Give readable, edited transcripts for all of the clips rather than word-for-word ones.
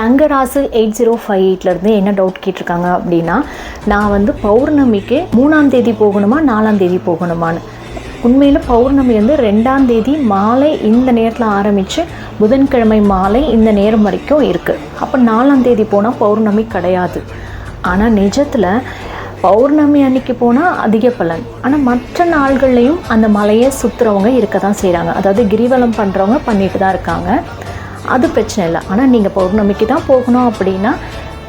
தங்கராசு 8058 என்ன டவுட் கேட்டிருக்காங்க அப்படின்னா, நான் வந்து பௌர்ணமிக்கு 3ஆம் தேதி போகணுமா 4ஆம் தேதி போகணுமான்னு. உண்மையில் பௌர்ணமி வந்து 2ஆம் தேதி மாலை இந்த நேரத்தில் ஆரம்பித்து புதன்கிழமை மாலை இந்த நேரம் வரைக்கும் இருக்குது. அப்போ 4ஆம் தேதி போனால் பௌர்ணமி கிடையாது. ஆனால் நிஜத்தில் பௌர்ணமி அன்னைக்கு போனால் அதிக பலன். ஆனால் மற்ற நாள்கள்லையும் அந்த மலையை சுற்றுறவங்க இருக்க தான் செய்கிறாங்க. அதாவது கிரிவலம் பண்ணுறவங்க பண்ணிட்டு தான் இருக்காங்க. அது பிரச்சனை இல்லை. ஆனால் நீங்கள் பௌர்ணமிக்கு தான் போகணும் அப்படின்னா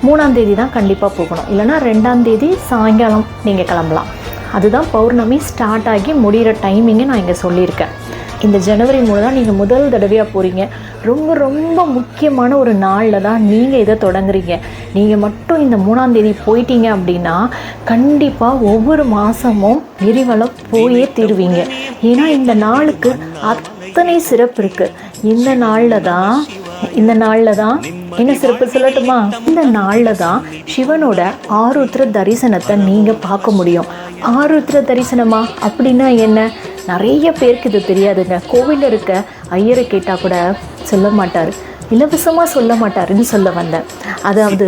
3ஆம் தேதி தான் கண்டிப்பாக போகணும். இல்லைனா 2ஆம் தேதி சாயங்காலம் நீங்கள் கிளம்பலாம். அதுதான் பௌர்ணமி ஸ்டார்ட் ஆகி முடிகிற டைமிங்கை நான் இங்கே சொல்லியிருக்கேன். இந்த ஜனவரி 3 தான் நீங்கள் முதல் தடவையாக போகிறீங்க. ரொம்ப ரொம்ப முக்கியமான ஒரு நாளில் தான் நீங்கள் இதை தொடங்குறீங்க. நீங்கள் மட்டும் இந்த 3ஆம் தேதி போயிட்டீங்க அப்படின்னா கண்டிப்பாக ஒவ்வொரு மாதமும் கிரிவலம் போயே தீருவீங்க. ஏன்னா இந்த நாளுக்கு அத்தனை சிறப்பு இருக்குது. இந்த நாளில் தான் என்ன சிறப்பு சொல்லட்டுமா? இந்த நாளில் தான் சிவனோட ஆருத்ர தரிசனத்தை நீங்கள் பார்க்க முடியும். ஆருத்ர தரிசனமா அப்படின்னா என்ன? நிறைய பேருக்கு இது தெரியாதுங்க. கோவிலில் இருக்க ஐயரை கேட்டால் கூட சொல்ல மாட்டார், இலவசமாக சொல்ல மாட்டாருன்னு சொல்ல வந்தேன். அதாவது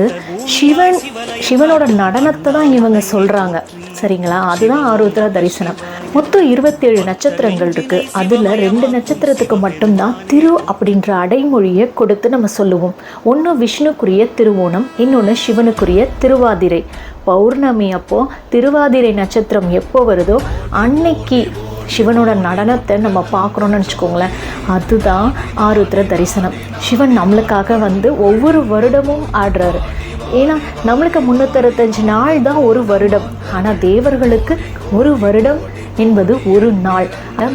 சிவனோட நடனத்தை தான் இவங்க சொல்கிறாங்க, சரிங்களா? அதுதான் ஆருத்ர தரிசனம். மொத்தம் 27 நட்சத்திரங்கள் இருக்குது. அதில் 2 நட்சத்திரத்துக்கு மட்டும்தான் திரு அப்படின்ற அடைமொழியை கொடுத்து நம்ம சொல்லுவோம். ஒன்று விஷ்ணுக்குரிய திருவோணம், இன்னொன்று சிவனுக்குரிய திருவாதிரை. பௌர்ணமி அப்போது திருவாதிரை நட்சத்திரம் எப்போ வருதோ அன்னைக்கு சிவனோட நடனத்தை நம்ம பார்க்குறோன்னு வச்சுக்கோங்களேன். அதுதான் ஆருத்ர தரிசனம். சிவன் நம்மளுக்காக வந்து ஒவ்வொரு வருடமும் ஆடுறாரு. ஏன்னா நம்மளுக்கு 365 நாள் தான் ஒரு வருடம். ஆனால் தேவர்களுக்கு ஒரு வருடம் என்பது ஒரு நாள்.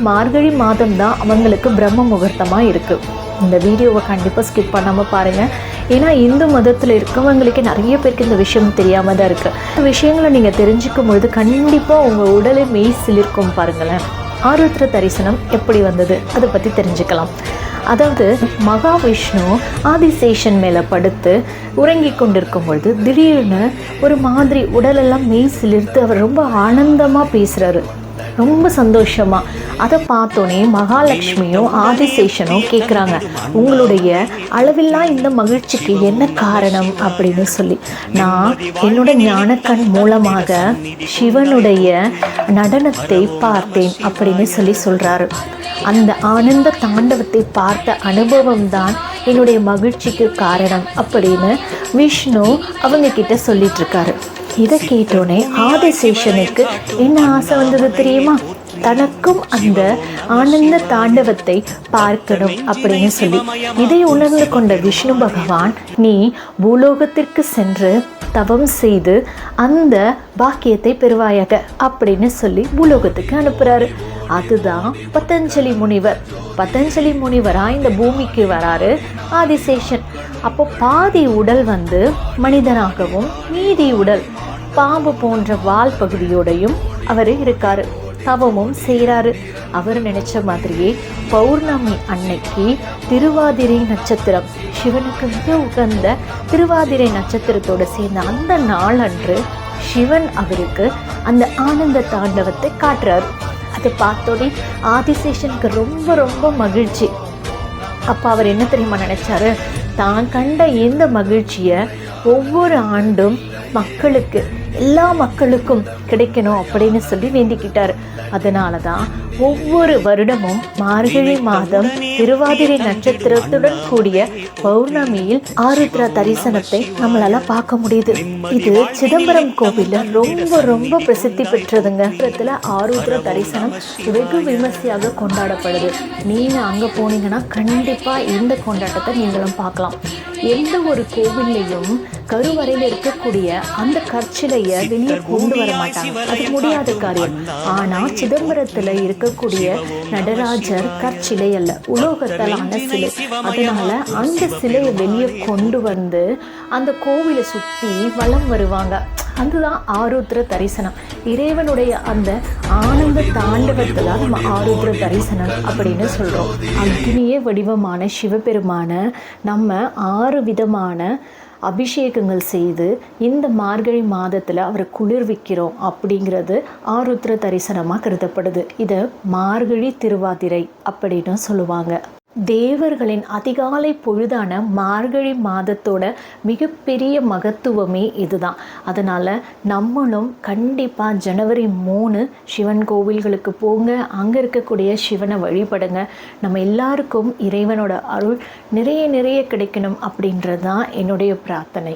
மார்கழி மாதம் தான் அவங்களுக்கு பிரம்ம முகூர்த்தமாக இருக்குது. இந்த வீடியோவை கண்டிப்பாக ஸ்கிப் பண்ணாமல் பாருங்கள். ஏன்னா இந்து மதத்தில் இருக்கவங்களுக்கு நிறைய பேருக்கு இந்த விஷயம் தெரியாமல் தான் இருக்குது. இந்த விஷயங்களை நீங்கள் தெரிஞ்சுக்கும் பொழுது கண்டிப்பாக உங்கள் உடலை மெய் சிலிர்க்கும். பாருங்களேன், ஆருத்ர தரிசனம் எப்படி வந்தது அதை பற்றி தெரிஞ்சுக்கலாம். அதாவது மகாவிஷ்ணு ஆதிசேஷன் மேலே படுத்து உறங்கி கொண்டிருக்கும் பொழுது திடீர்னு ஒரு மாதிரி உடலெல்லாம் மெய் சிலிர்த்து அவர் ரொம்ப ஆனந்தமாக பேசுகிறாரு, ரொம்ப சந்தோஷமாக. அதை பார்த்தோன்னே மகாலட்சுமியும் ஆதிசேஷனும் கேட்குறாங்க, உங்களுடைய அளவில்லா இந்த மகிழ்ச்சிக்கு என்ன காரணம் அப்படின்னு சொல்லி. நான் என்னோட ஞானக்கண் மூலமாக சிவனுடைய நடனத்தை பார்த்தேன் அப்படின்னு சொல்கிறாரு. அந்த ஆனந்த தாண்டவத்தை பார்த்த அனுபவம் தான் என்னுடைய மகிழ்ச்சிக்கு காரணம் அப்படின்னு விஷ்ணு அவங்க கிட்ட சொல்லிட்டு. இதை கேட்டோன்னே ஆதிசேஷனுக்கு என்ன ஆசை வந்தது தெரியுமா? தனக்கும் அந்த ஆனந்த தாண்டவத்தை பார்க்கணும் அப்படின்னு சொல்லி. இதை உணர்ந்து கொண்ட விஷ்ணு பகவான், நீ பூலோகத்திற்கு சென்று தவம் செய்து அந்த பாக்கியத்தை பெறுவாயாக அப்படின்னு சொல்லி பூலோகத்துக்கு அனுப்புகிறாரு. அதுதான் பதஞ்சலி முனிவர். பதஞ்சலி முனிவராக இந்த பூமிக்கு வராரு ஆதிசேஷன். அப்போ பாதி உடல் வந்து மனிதனாகவும் மீதி உடல் பாம்பு போன்ற வால் பகுதியோடையும் அவர் இருக்காரு. தவமும் செய்கிறாரு. அவர் நினைச்ச மாதிரியே பௌர்ணமி அன்னைக்கு திருவாதிரை நட்சத்திரம், சிவனுக்கு மிக உகந்த திருவாதிரை நட்சத்திரத்தோடு சேர்ந்த அந்த நாள் அன்று சிவன் அவருக்கு அந்த ஆனந்த தாண்டவத்தை காட்டுறாரு. அதை பார்த்தோன்னே ஆதிசேஷனுக்கு ரொம்ப ரொம்ப மகிழ்ச்சி. அப்போ அவர் என்ன தெரியுமா நினைச்சாரு? தான் கண்ட இந்த மகிழ்ச்சியை ஒவ்வொரு ஆண்டும் மக்களுக்கு, எல்லா மக்களுக்கும் கிடைக்கணும் அப்படின்னு சொல்லி வேண்டிக்கிட்டார். அதனால தான் ஒவ்வொரு வருடமும் மார்கழி மாதம் திருவாதிரை நட்சத்திரத்துடன் கூடிய பௌர்ணமியில் ஆருத்ரா தரிசனத்தை நம்மளால பார்க்க முடியுது. இது சிதம்பரம் கோவிலில் ரொம்ப ரொம்ப பிரசித்தி பெற்றதுங்க. ஆருத்ரா தரிசனம் வெகு விமர்சையாக கொண்டாடப்படுது. நீங்கள் அங்கே போனீங்கன்னா கண்டிப்பாக இந்த கொண்டாட்டத்தை நீங்களும் பார்க்கலாம். எந்த ஒரு கோவில்லையும் கருவறையில் இருக்கக்கூடிய அந்த கற்சிலையை வெளியே கொண்டு வர மாட்டாங்க, அது முடியாத காரியம். ஆனால் சிதம்பரத்தில் இருக்கக்கூடிய நடராஜர் கற்சிலை அல்ல, உலோகத்தாலான சிலை. அதனால அந்த சிலையை வெளியே கொண்டு வந்து அந்த கோவிலை சுற்றி வலம் வருவாங்க. அதுதான் ஆருத்ர தரிசனம். இறைவனுடைய அந்த ஆனந்த தாண்டவத்தை தான் நம்ம ஆருத்ர தரிசனம் அப்படின்னு சொல்கிறோம். அக்னியே வடிவமான சிவபெருமான நம்ம 6 விதமான அபிஷேகங்கள் செய்து இந்த மார்கழி மாதத்தில் அவரை குளிர்விக்கிறோம் அப்படிங்கிறது ஆருத்ர தரிசனமாக கருதப்படுது. இதை மார்கழி திருவாதிரை அப்படின்னு சொல்லுவாங்க. தேவர்களின் அதிகாலை பொழுதான மார்கழி மாதத்தோட மிகப்பெரிய மகத்துவமே இதுதான். அதனால் நம்மளும் கண்டிப்பாக ஜனவரி 3 சிவன் கோவில்களுக்கு போங்க, அங்கே இருக்கக்கூடிய சிவனை வழிபடுங்க. நம்ம எல்லாருக்கும் இறைவனோட அருள் நிறைய நிறைய கிடைக்கணும் அப்படின்றது தான் என்னுடைய பிரார்த்தனை.